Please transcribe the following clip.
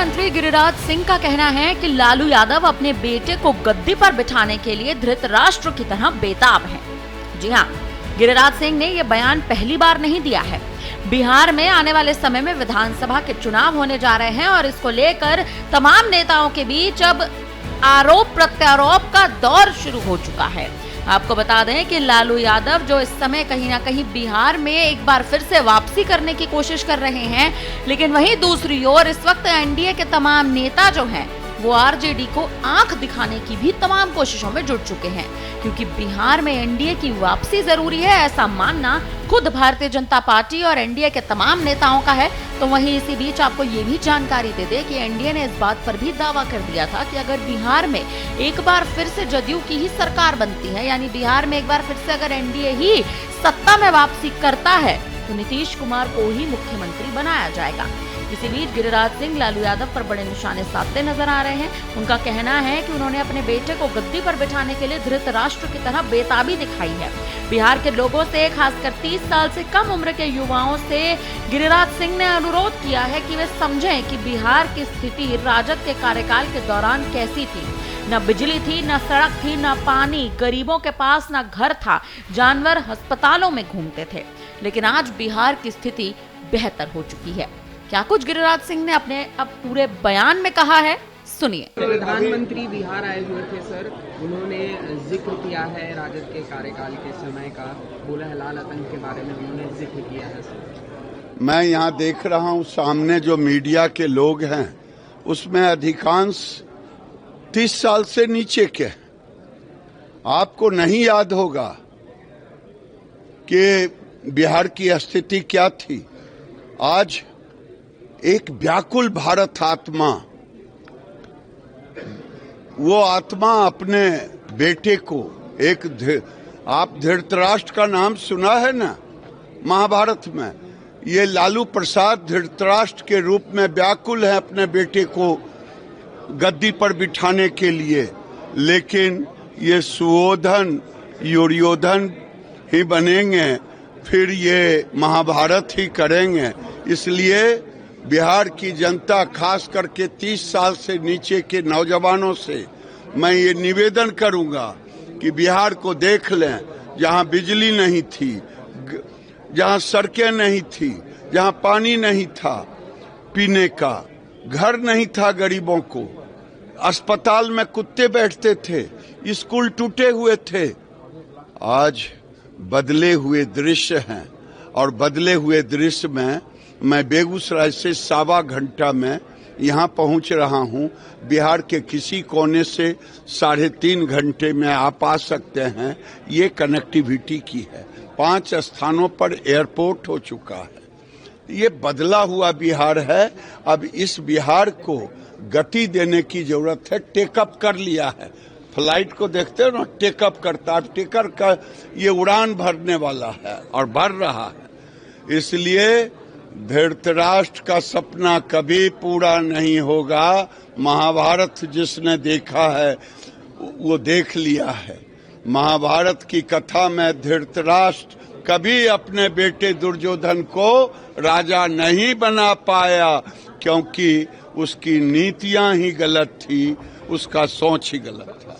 मंत्री गिरिराज सिंह का कहना है कि लालू यादव अपने बेटे को गद्दी पर बिठाने के लिए धृतराष्ट्र की तरह बेताब हैं। जी हां, गिरिराज सिंह ने यह बयान पहली बार नहीं दिया है। बिहार में आने वाले समय में विधानसभा के चुनाव होने जा रहे हैं और इसको लेकर तमाम नेताओं के बीच अब आरोप प्रत्यारोप का दौर शुरू हो चुका है। आपको बता दें कि लालू यादव जो इस समय कहीं ना कहीं बिहार में एक बार फिर से वापसी करने की कोशिश कर रहे हैं, लेकिन वहीं दूसरी ओर इस वक्त एनडीए के तमाम नेता जो हैं वो आरजेडी को आंख दिखाने की भी तमाम कोशिशों में जुट चुके हैं, क्योंकि बिहार में एनडीए की वापसी जरूरी है ऐसा मानना खुद भारतीय जनता पार्टी और एनडीए के तमाम नेताओं का है। तो वहीं इसी बीच आपको ये भी जानकारी दे दे कि एनडीए ने इस बात पर भी दावा कर दिया था कि अगर बिहार में एक बार फिर से जदयू की ही सरकार बनती है, यानी बिहार में एक बार फिर से अगर एनडीए ही सत्ता में वापसी करता है तो नीतीश कुमार को ही मुख्यमंत्री बनाया जाएगा। इसी बीच गिरिराज सिंह लालू यादव पर बड़े निशाने साधते नजर आ रहे हैं। उनका कहना है कि उन्होंने अपने बेटे को गद्दी पर बिठाने के लिए धृतराष्ट्र की तरह बेताबी दिखाई है। बिहार के लोगों से, खासकर 30 साल से कम उम्र के युवाओं से गिरिराज सिंह ने अनुरोध किया है कि वे समझें कि बिहार की स्थिति राजद के कार्यकाल के दौरान कैसी थी। न बिजली थी, न सड़क थी, न पानी, गरीबों के पास न घर था, जानवर अस्पतालों में घूमते थे। लेकिन आज बिहार की स्थिति बेहतर हो चुकी है। क्या कुछ गिरिराज सिंह ने अपने अब पूरे बयान में कहा है, सुनिए। प्रधानमंत्री बिहार आए हुए थे सर, उन्होंने जिक्र किया है राजद के कार्यकाल के समय का, बोला है लाल आतंक के बारे में उन्होंने जिक्र किया है सर। मैं यहाँ देख रहा हूँ सामने जो मीडिया के लोग हैं उसमें अधिकांश 30 साल से नीचे के। आपको नहीं याद होगा कि बिहार की स्थिति क्या थी। आज एक व्याकुल भारत आत्मा, वो आत्मा अपने बेटे को आप धृतराष्ट्र का नाम सुना है ना महाभारत में, ये लालू प्रसाद धृतराष्ट्र के रूप में व्याकुल है अपने बेटे को गद्दी पर बिठाने के लिए, लेकिन ये सुयोधन दुर्योधन ही बनेंगे, फिर ये महाभारत ही करेंगे। इसलिए बिहार की जनता, खास करके 30 साल से नीचे के नौजवानों से मैं ये निवेदन करूंगा कि बिहार को देख लें, जहां बिजली नहीं थी, जहां सड़कें नहीं थी, जहां पानी नहीं था पीने का, घर नहीं था गरीबों को, अस्पताल में कुत्ते बैठते थे, स्कूल टूटे हुए थे। आज बदले हुए दृश्य हैं और बदले हुए दृश्य में मैं बेगूसराय से 1.25 घंटा में यहाँ पहुँच रहा हूँ। बिहार के किसी कोने से 3.5 घंटे में आप आ सकते हैं। ये कनेक्टिविटी की है। 5 स्थानों पर एयरपोर्ट हो चुका है। ये बदला हुआ बिहार है। अब इस बिहार को गति देने की जरूरत है। टेकअप कर लिया है। फ्लाइट को देखते हो ना, टेकअप करता है। टेकर का ये उड़ान भरने वाला है और भर रहा है। इसलिए धृतराष्ट्र का सपना कभी पूरा नहीं होगा। महाभारत जिसने देखा है वो देख लिया है। महाभारत की कथा में धृतराष्ट्र कभी अपने बेटे दुर्योधन को राजा नहीं बना पाया, क्योंकि उसकी नीतियां ही गलत थी, उसका सोच ही गलत था।